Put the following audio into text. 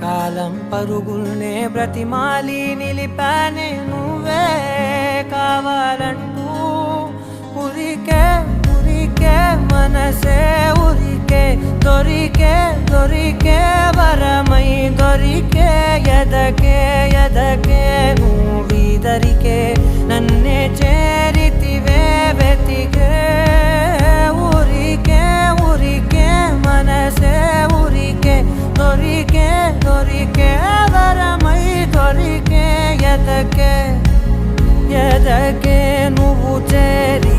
కాలం పరుగుల్నే బ్రతిమాలి నిలిపానే నువ్వే కావాలంటూ ఉరికే ఉరికే మనసే ఉరికే దొరికే దొరికే వరమై దొరికే ఎదకే ఎదకే నువ్వీదరికే నన్నే చేరితివే వెతికే ఉరికే ఉరికే మనసే ఉరికే దొరికే దొరికే వరమై దొరికే ఎదకే ఎదకే నువ్వు చేరి